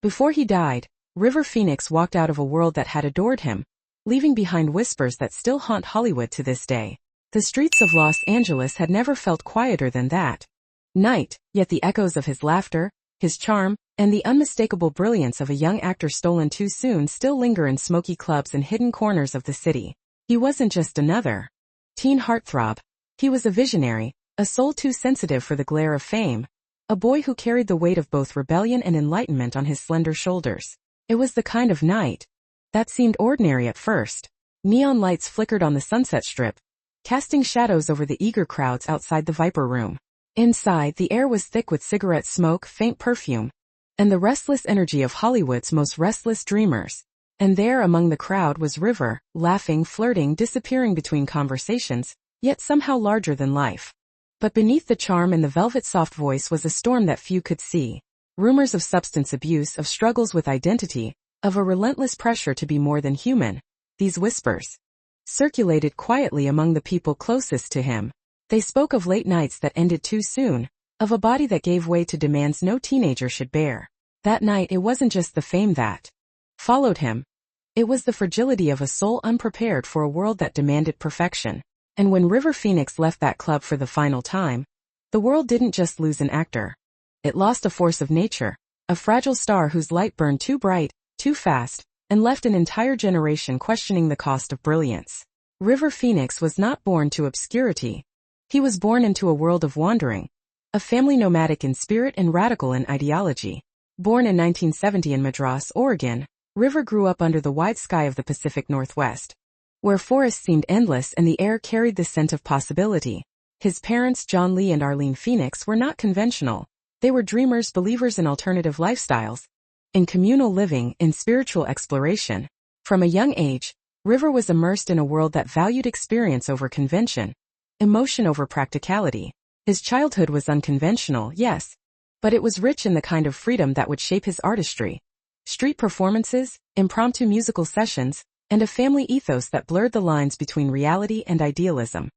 Before he died, River Phoenix walked out of a world that had adored him, leaving behind whispers that still haunt Hollywood to this day. The streets of Los Angeles had never felt quieter than that night, yet the echoes of his laughter, his charm, and the unmistakable brilliance of a young actor stolen too soon still linger in smoky clubs and hidden corners of the city. He wasn't just another teen heartthrob. He was a visionary, a soul too sensitive for the glare of fame, a boy who carried the weight of both rebellion and enlightenment on his slender shoulders. It was the kind of night that seemed ordinary at first. Neon lights flickered on the Sunset Strip, casting shadows over the eager crowds outside the Viper Room. Inside, the air was thick with cigarette smoke, faint perfume, and the restless energy of Hollywood's most restless dreamers. And there among the crowd was River, laughing, flirting, disappearing between conversations, yet somehow larger than life. But beneath the charm and the velvet soft voice was a storm that few could see. Rumors of substance abuse, of struggles with identity, of a relentless pressure to be more than human. These whispers circulated quietly among the people closest to him. They spoke of late nights that ended too soon, of a body that gave way to demands no teenager should bear. That night it wasn't just the fame that followed him. It was the fragility of a soul unprepared for a world that demanded perfection. And when River Phoenix left that club for the final time, the world didn't just lose an actor. It lost a force of nature, a fragile star whose light burned too bright, too fast, and left an entire generation questioning the cost of brilliance. River Phoenix was not born to obscurity. He was born into a world of wandering, a family nomadic in spirit and radical in ideology. Born in 1970 in Madras, Oregon, River grew up under the wide sky of the Pacific Northwest, where forests seemed endless and the air carried the scent of possibility. His parents, John Lee and Arlene Phoenix, were not conventional. They were dreamers, believers in alternative lifestyles, in communal living, in spiritual exploration. From a young age, River was immersed in a world that valued experience over convention, emotion over practicality. His childhood was unconventional, yes, but it was rich in the kind of freedom that would shape his artistry. Street performances, impromptu musical sessions, and a family ethos that blurred the lines between reality and idealism.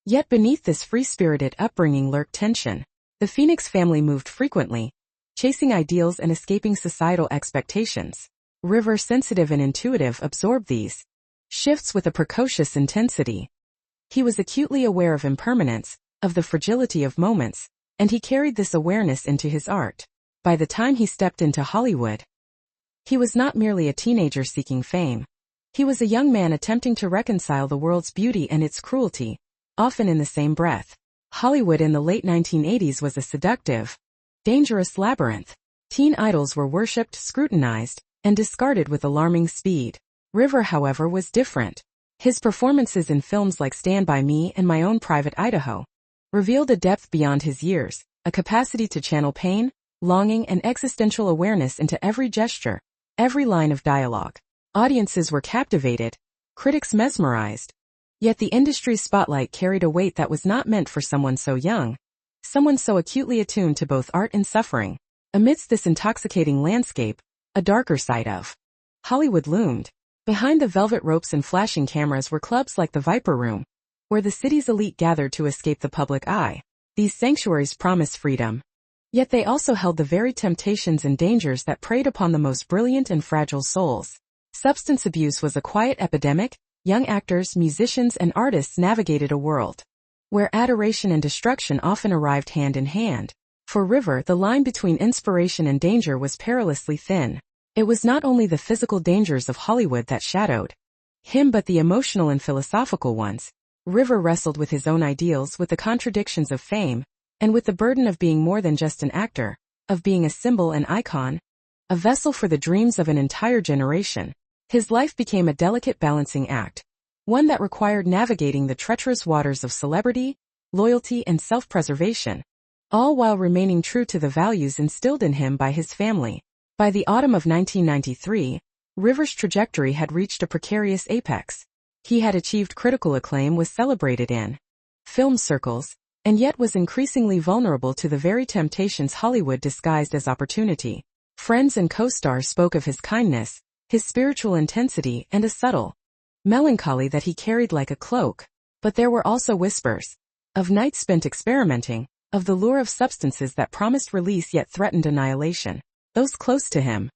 Yet beneath this free-spirited upbringing lurked tension. The Phoenix family moved frequently, chasing ideals and escaping societal expectations. River, sensitive and intuitive, absorbed these shifts with a precocious intensity. He was acutely aware of impermanence, of the fragility of moments, and he carried this awareness into his art. By the time he stepped into Hollywood, he was not merely a teenager seeking fame. He was a young man attempting to reconcile the world's beauty and its cruelty, often in the same breath. Hollywood in the late 1980s was a seductive, dangerous labyrinth. Teen idols were worshipped, scrutinized, and discarded with alarming speed. River, however, was different. His performances in films like Stand By Me and My Own Private Idaho revealed a depth beyond his years, a capacity to channel pain, longing, and existential awareness into every gesture, every line of dialogue. Audiences were captivated, critics mesmerized. Yet the industry's spotlight carried a weight that was not meant for someone so young, someone so acutely attuned to both art and suffering. Amidst this intoxicating landscape, a darker side of Hollywood loomed. Behind the velvet ropes and flashing cameras were clubs like the Viper Room, where the city's elite gathered to escape the public eye. These sanctuaries promised freedom, yet they also held the very temptations and dangers that preyed upon the most brilliant and fragile souls. Substance abuse was a quiet epidemic. Young actors, musicians, and artists navigated a world where adoration and destruction often arrived hand in hand. For River, the line between inspiration and danger was perilously thin. It was not only the physical dangers of Hollywood that shadowed him but the emotional and philosophical ones. River wrestled with his own ideals, with the contradictions of fame, and with the burden of being more than just an actor, of being a symbol, an icon, a vessel for the dreams of an entire generation. His life became a delicate balancing act, one that required navigating the treacherous waters of celebrity, loyalty, and self-preservation, all while remaining true to the values instilled in him by his family. By the autumn of 1993, River's trajectory had reached a precarious apex. He had achieved critical acclaim, was celebrated in film circles, and yet was increasingly vulnerable to the very temptations Hollywood disguised as opportunity. Friends and co-stars spoke of his kindness, his spiritual intensity, and a subtle melancholy that he carried like a cloak. But there were also whispers of nights spent experimenting, of the lure of substances that promised release yet threatened annihilation. Those close to him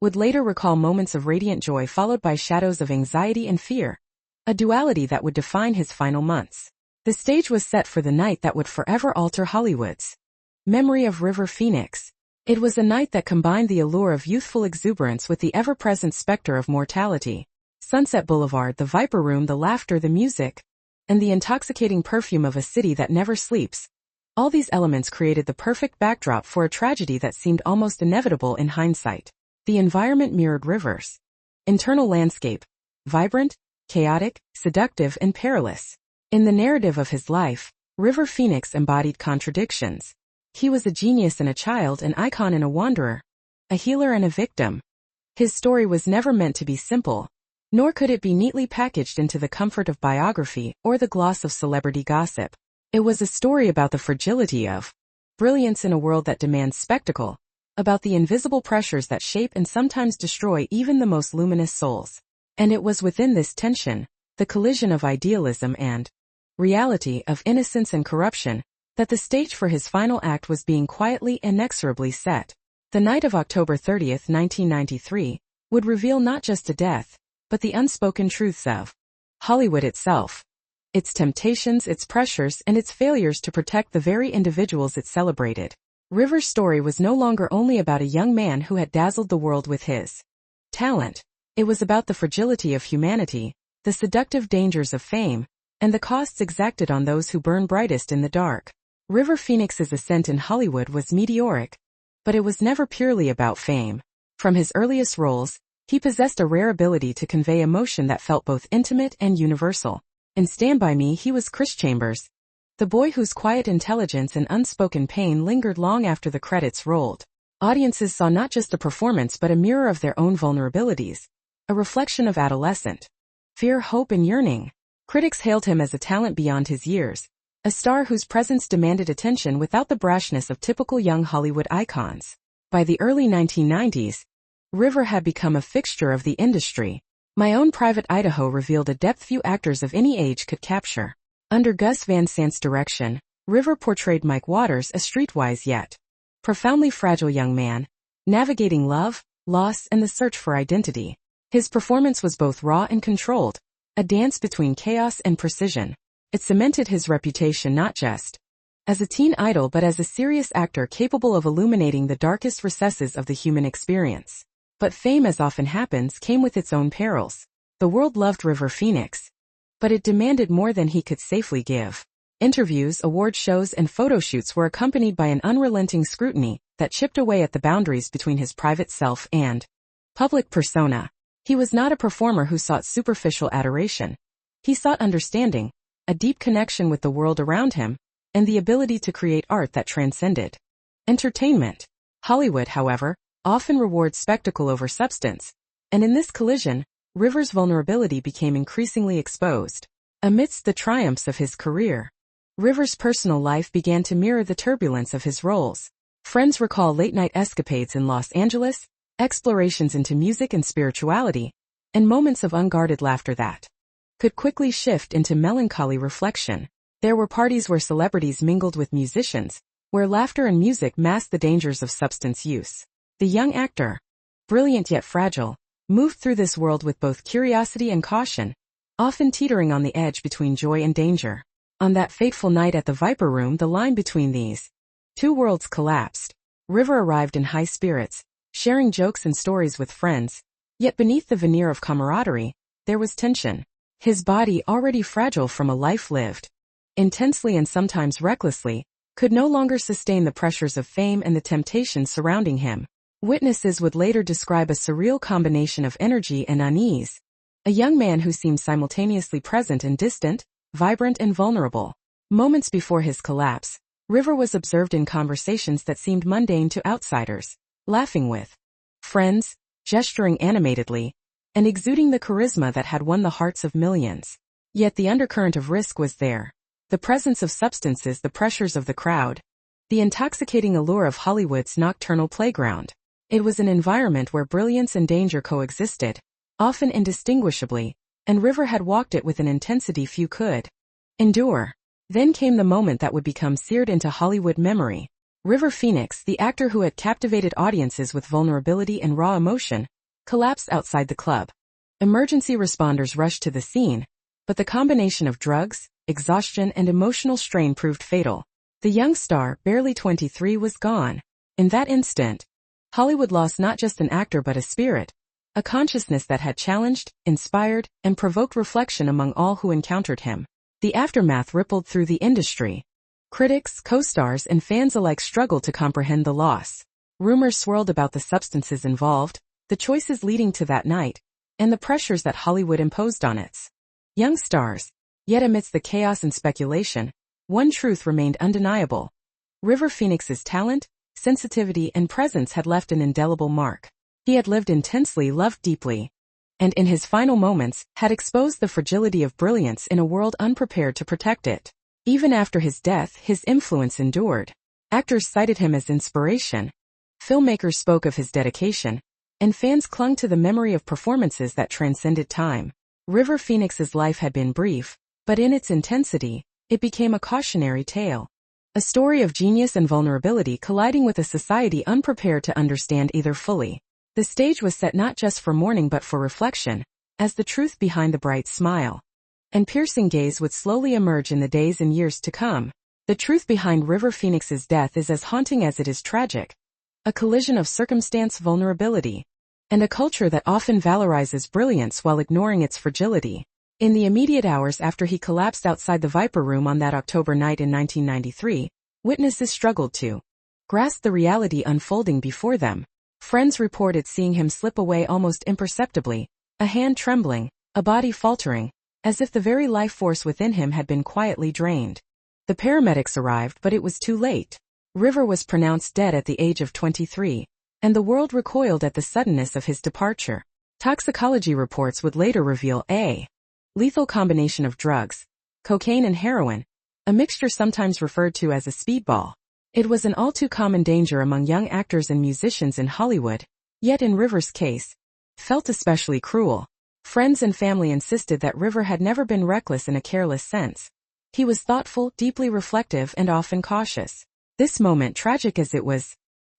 would later recall moments of radiant joy followed by shadows of anxiety and fear, a duality that would define his final months. The stage was set for the night that would forever alter Hollywood's memory of River Phoenix. It was a night that combined the allure of youthful exuberance with the ever-present specter of mortality. Sunset Boulevard, the Viper Room, the laughter, the music, and the intoxicating perfume of a city that never sleeps. All these elements created the perfect backdrop for a tragedy that seemed almost inevitable in hindsight. The environment mirrored River's internal landscape, vibrant, chaotic, seductive, and perilous. In the narrative of his life, River Phoenix embodied contradictions. He was a genius and a child, an icon and a wanderer, a healer and a victim. His story was never meant to be simple, nor could it be neatly packaged into the comfort of biography or the gloss of celebrity gossip. It was a story about the fragility of brilliance in a world that demands spectacle, about the invisible pressures that shape and sometimes destroy even the most luminous souls. And it was within this tension, the collision of idealism and reality, of innocence and corruption, that the stage for his final act was being quietly and inexorably set. The night of October 30th, 1993, would reveal not just a death, but the unspoken truths of Hollywood itself, its temptations, its pressures, and its failures to protect the very individuals it celebrated. River's story was no longer only about a young man who had dazzled the world with his talent. It was about the fragility of humanity, the seductive dangers of fame, and the costs exacted on those who burn brightest in the dark. River Phoenix's ascent in Hollywood was meteoric, but it was never purely about fame. From his earliest roles, he possessed a rare ability to convey emotion that felt both intimate and universal. In Stand By Me, he was Chris Chambers, the boy whose quiet intelligence and unspoken pain lingered long after the credits rolled. Audiences saw not just a performance but a mirror of their own vulnerabilities, a reflection of adolescent fear, hope, and yearning. Critics hailed him as a talent beyond his years, a star whose presence demanded attention without the brashness of typical young Hollywood icons. By the early 1990s, River had become a fixture of the industry. My Own Private Idaho revealed a depth few actors of any age could capture. Under Gus Van Sant's direction, River portrayed Mike Waters, a streetwise yet profoundly fragile young man, navigating love, loss, and the search for identity. His performance was both raw and controlled, a dance between chaos and precision. It cemented his reputation not just as a teen idol but as a serious actor capable of illuminating the darkest recesses of the human experience. But fame, as often happens, came with its own perils. The world loved River Phoenix, but it demanded more than he could safely give. Interviews, award shows, and photo shoots were accompanied by an unrelenting scrutiny that chipped away at the boundaries between his private self and public persona. He was not a performer who sought superficial adoration. He sought understanding, a deep connection with the world around him, and the ability to create art that transcended entertainment. Hollywood, however, often rewards spectacle over substance, and in this collision, River's vulnerability became increasingly exposed. Amidst the triumphs of his career, River's personal life began to mirror the turbulence of his roles. Friends recall late-night escapades in Los Angeles, explorations into music and spirituality, and moments of unguarded laughter that could quickly shift into melancholy reflection. There were parties where celebrities mingled with musicians, where laughter and music masked the dangers of substance use. The young actor, brilliant yet fragile, moved through this world with both curiosity and caution, often teetering on the edge between joy and danger. On that fateful night at the Viper Room, the line between these two worlds collapsed. River arrived in high spirits, sharing jokes and stories with friends, yet beneath the veneer of camaraderie, there was tension. His body, already fragile from a life lived intensely and sometimes recklessly, could no longer sustain the pressures of fame and the temptations surrounding him. Witnesses would later describe a surreal combination of energy and unease, a young man who seemed simultaneously present and distant, vibrant and vulnerable. Moments before his collapse, River was observed in conversations that seemed mundane to outsiders, laughing with friends, gesturing animatedly, and exuding the charisma that had won the hearts of millions. Yet the undercurrent of risk was there. The presence of substances, the pressures of the crowd, the intoxicating allure of Hollywood's nocturnal playground. It was an environment where brilliance and danger coexisted, often indistinguishably, and River had walked it with an intensity few could endure. Then came the moment that would become seared into Hollywood memory. River Phoenix, the actor who had captivated audiences with vulnerability and raw emotion, collapsed outside the club. Emergency responders rushed to the scene, but the combination of drugs, exhaustion, and emotional strain proved fatal. The young star, barely 23, was gone. In that instant, Hollywood lost not just an actor but a spirit, a consciousness that had challenged, inspired, and provoked reflection among all who encountered him. The aftermath rippled through the industry. Critics, co-stars, and fans alike struggled to comprehend the loss. Rumors swirled about the substances involved, the choices leading to that night, and the pressures that Hollywood imposed on its young stars. Yet amidst the chaos and speculation, one truth remained undeniable. River Phoenix's talent, sensitivity, and presence had left an indelible mark. He had lived intensely, loved deeply, and in his final moments, had exposed the fragility of brilliance in a world unprepared to protect it. Even after his death, his influence endured. Actors cited him as inspiration. Filmmakers spoke of his dedication, and fans clung to the memory of performances that transcended time. River Phoenix's life had been brief, but in its intensity, it became a cautionary tale. A story of genius and vulnerability colliding with a society unprepared to understand either fully. The stage was set not just for mourning but for reflection, as the truth behind the bright smile and piercing gaze would slowly emerge in the days and years to come. The truth behind River Phoenix's death is as haunting as it is tragic. A collision of circumstance, vulnerability, and a culture that often valorizes brilliance while ignoring its fragility. In the immediate hours after he collapsed outside the Viper Room on that October night in 1993, witnesses struggled to grasp the reality unfolding before them. Friends reported seeing him slip away almost imperceptibly, a hand trembling, a body faltering, as if the very life force within him had been quietly drained. The paramedics arrived, but it was too late. River was pronounced dead at the age of 23, and the world recoiled at the suddenness of his departure. Toxicology reports would later reveal a lethal combination of drugs, cocaine and heroin, a mixture sometimes referred to as a speedball. It was an all too common danger among young actors and musicians in Hollywood, yet in River's case, felt especially cruel. Friends and family insisted that River had never been reckless in a careless sense. He was thoughtful, deeply reflective, and often cautious. This moment, tragic as it was,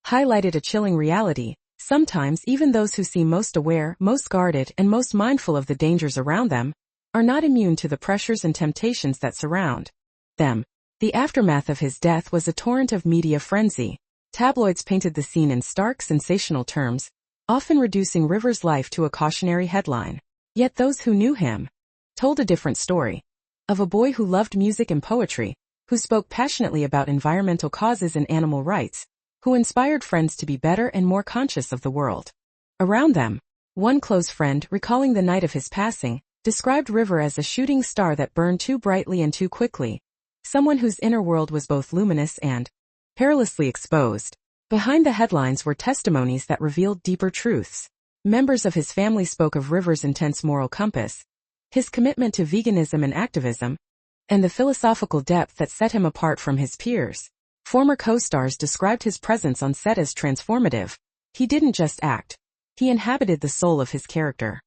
highlighted a chilling reality. Sometimes even those who seem most aware, most guarded, and most mindful of the dangers around them, are not immune to the pressures and temptations that surround them. The aftermath of his death was a torrent of media frenzy. Tabloids painted the scene in stark, sensational terms, often reducing River's life to a cautionary headline. Yet those who knew him told a different story. Of a boy who loved music and poetry, who spoke passionately about environmental causes and animal rights, who inspired friends to be better and more conscious of the world around them. One close friend, recalling the night of his passing, described River as a shooting star that burned too brightly and too quickly, someone whose inner world was both luminous and perilously exposed. Behind the headlines were testimonies that revealed deeper truths. Members of his family spoke of River's intense moral compass, his commitment to veganism and activism, and the philosophical depth that set him apart from his peers. Former co-stars described his presence on set as transformative. He didn't just act. He inhabited the soul of his character.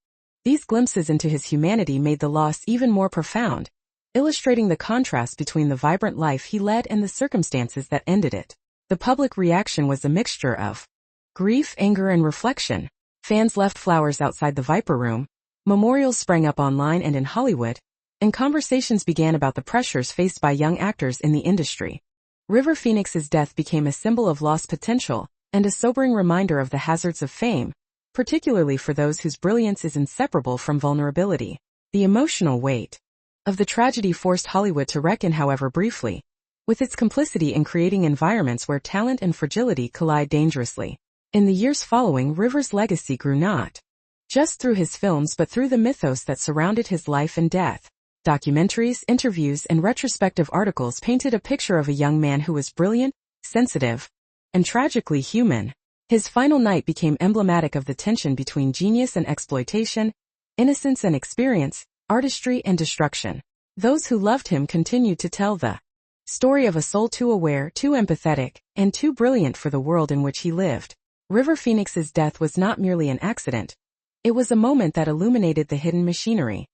These glimpses into his humanity made the loss even more profound, illustrating the contrast between the vibrant life he led and the circumstances that ended it. The public reaction was a mixture of grief, anger, and reflection. Fans left flowers outside the Viper Room, memorials sprang up online and in Hollywood, and conversations began about the pressures faced by young actors in the industry. River Phoenix's death became a symbol of lost potential and a sobering reminder of the hazards of fame, particularly for those whose brilliance is inseparable from vulnerability. The emotional weight of the tragedy forced Hollywood to reckon, however briefly, with its complicity in creating environments where talent and fragility collide dangerously. In the years following, River's legacy grew not just through his films but through the mythos that surrounded his life and death. Documentaries, interviews, and retrospective articles painted a picture of a young man who was brilliant, sensitive, and tragically human. His final night became emblematic of the tension between genius and exploitation, innocence and experience, artistry and destruction. Those who loved him continued to tell the story of a soul too aware, too empathetic, and too brilliant for the world in which he lived. River Phoenix's death was not merely an accident. It was a moment that illuminated the hidden machinery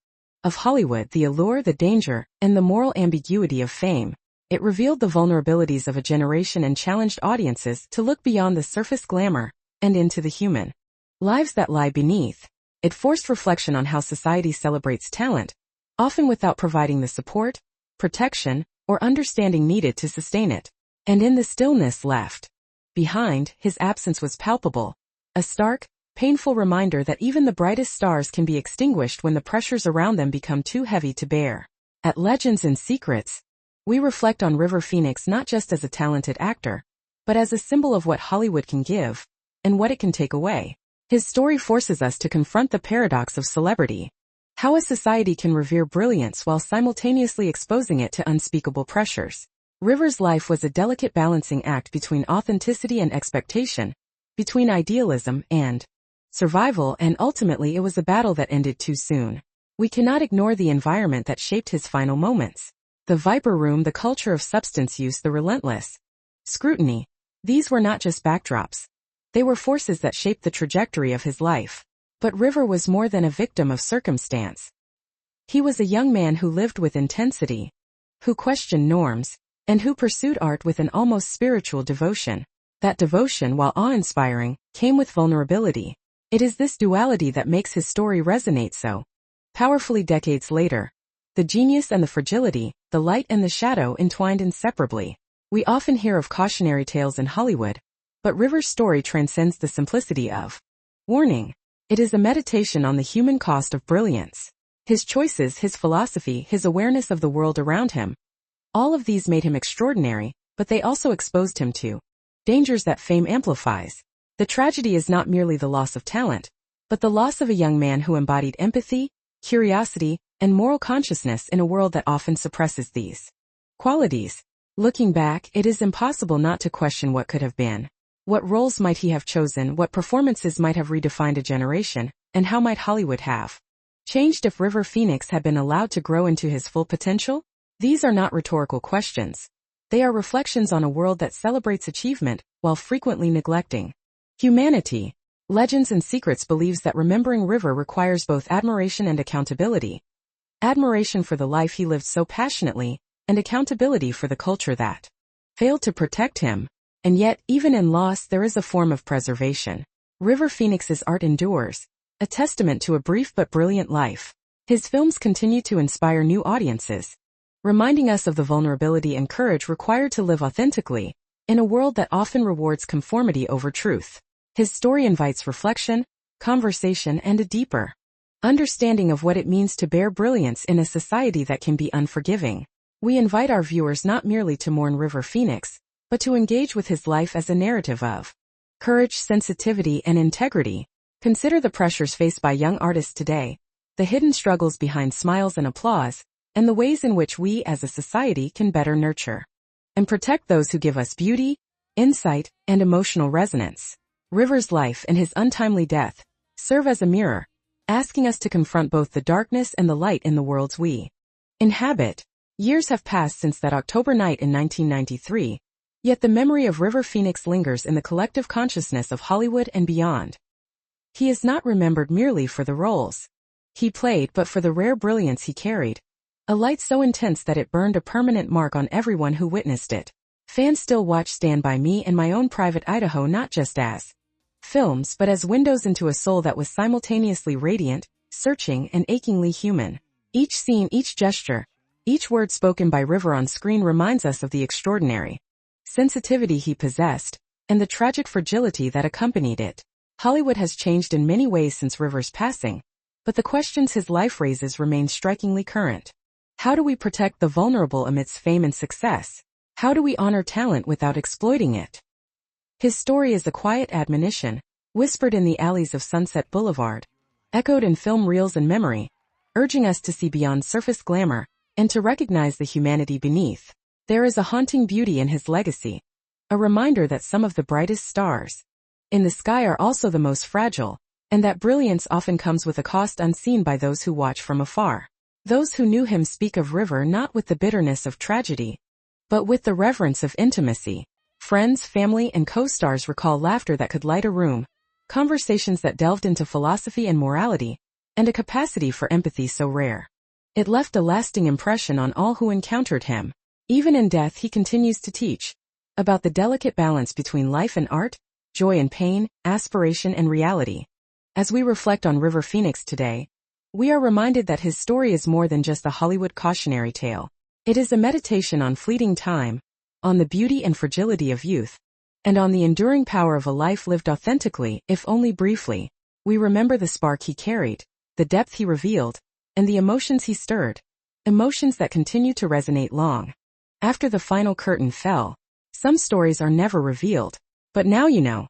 of Hollywood, the allure, the danger, and the moral ambiguity of fame. It revealed the vulnerabilities of a generation and challenged audiences to look beyond the surface glamour and into the human lives that lie beneath. It forced reflection on how society celebrates talent, often without providing the support, protection, or understanding needed to sustain it. And in the stillness left behind, his absence was palpable, a stark, painful reminder that even the brightest stars can be extinguished when the pressures around them become too heavy to bear. At Legends and Secrets, we reflect on River Phoenix not just as a talented actor, but as a symbol of what Hollywood can give and what it can take away. His story forces us to confront the paradox of celebrity, how a society can revere brilliance while simultaneously exposing it to unspeakable pressures. River's life was a delicate balancing act between authenticity and expectation, between idealism and survival, and ultimately it was a battle that ended too soon. We cannot ignore the environment that shaped his final moments. The Viper Room, the culture of substance use, the relentless scrutiny. These were not just backdrops. They were forces that shaped the trajectory of his life. But River was more than a victim of circumstance. He was a young man who lived with intensity, who questioned norms, and who pursued art with an almost spiritual devotion. That devotion, while awe-inspiring, came with vulnerability. It is this duality that makes his story resonate so powerfully decades later. The genius and the fragility, the light and the shadow entwined inseparably. We often hear of cautionary tales in Hollywood, but River's story transcends the simplicity of warning. It is a meditation on the human cost of brilliance. His choices, his philosophy, his awareness of the world around him, all of these made him extraordinary, but they also exposed him to dangers that fame amplifies. The tragedy is not merely the loss of talent, but the loss of a young man who embodied empathy, curiosity, and moral consciousness in a world that often suppresses these qualities. Looking back, it is impossible not to question what could have been. What roles might he have chosen, what performances might have redefined a generation, and how might Hollywood have changed if River Phoenix had been allowed to grow into his full potential? These are not rhetorical questions. They are reflections on a world that celebrates achievement while frequently neglecting humanity. Legends and Secrets believes that remembering River requires both admiration and accountability. Admiration for the life he lived so passionately, and accountability for the culture that failed to protect him. And yet, even in loss, there is a form of preservation. River Phoenix's art endures, a testament to a brief but brilliant life. His films continue to inspire new audiences, reminding us of the vulnerability and courage required to live authentically, in a world that often rewards conformity over truth. His story invites reflection, conversation, and a deeper understanding of what it means to bear brilliance in a society that can be unforgiving. We invite our viewers not merely to mourn River Phoenix, but to engage with his life as a narrative of courage, sensitivity, and integrity. Consider the pressures faced by young artists today, the hidden struggles behind smiles and applause, and the ways in which we as a society can better nurture and protect those who give us beauty, insight, and emotional resonance. River's life and his untimely death serve as a mirror, asking us to confront both the darkness and the light in the worlds we inhabit. Years have passed since that October night in 1993, yet the memory of River Phoenix lingers in the collective consciousness of Hollywood and beyond. He is not remembered merely for the roles he played, but for the rare brilliance he carried, a light so intense that it burned a permanent mark on everyone who witnessed it. Fans still watch Stand By Me and My Own Private Idaho not just as films, but as windows into a soul that was simultaneously radiant, searching, and achingly human. Each scene, each gesture, each word spoken by River on screen reminds us of the extraordinary sensitivity he possessed, and the tragic fragility that accompanied it. Hollywood has changed in many ways since River's passing, but the questions his life raises remain strikingly current. How do we protect the vulnerable amidst fame and success? How do we honor talent without exploiting it? His story is a quiet admonition, whispered in the alleys of Sunset Boulevard, echoed in film reels and memory, urging us to see beyond surface glamour and to recognize the humanity beneath. There is a haunting beauty in his legacy, a reminder that some of the brightest stars in the sky are also the most fragile, and that brilliance often comes with a cost unseen by those who watch from afar. Those who knew him speak of River not with the bitterness of tragedy, but with the reverence of intimacy. Friends, family, and co-stars recall laughter that could light a room, conversations that delved into philosophy and morality, and a capacity for empathy so rare. It left a lasting impression on all who encountered him. Even in death, he continues to teach about the delicate balance between life and art, joy and pain, aspiration and reality. As we reflect on River Phoenix today, we are reminded that his story is more than just a Hollywood cautionary tale. It is a meditation on fleeting time, on the beauty and fragility of youth, and on the enduring power of a life lived authentically, if only briefly. We remember the spark he carried, the depth he revealed, and the emotions he stirred, emotions that continue to resonate long after the final curtain fell. Some stories are never revealed, but now you know.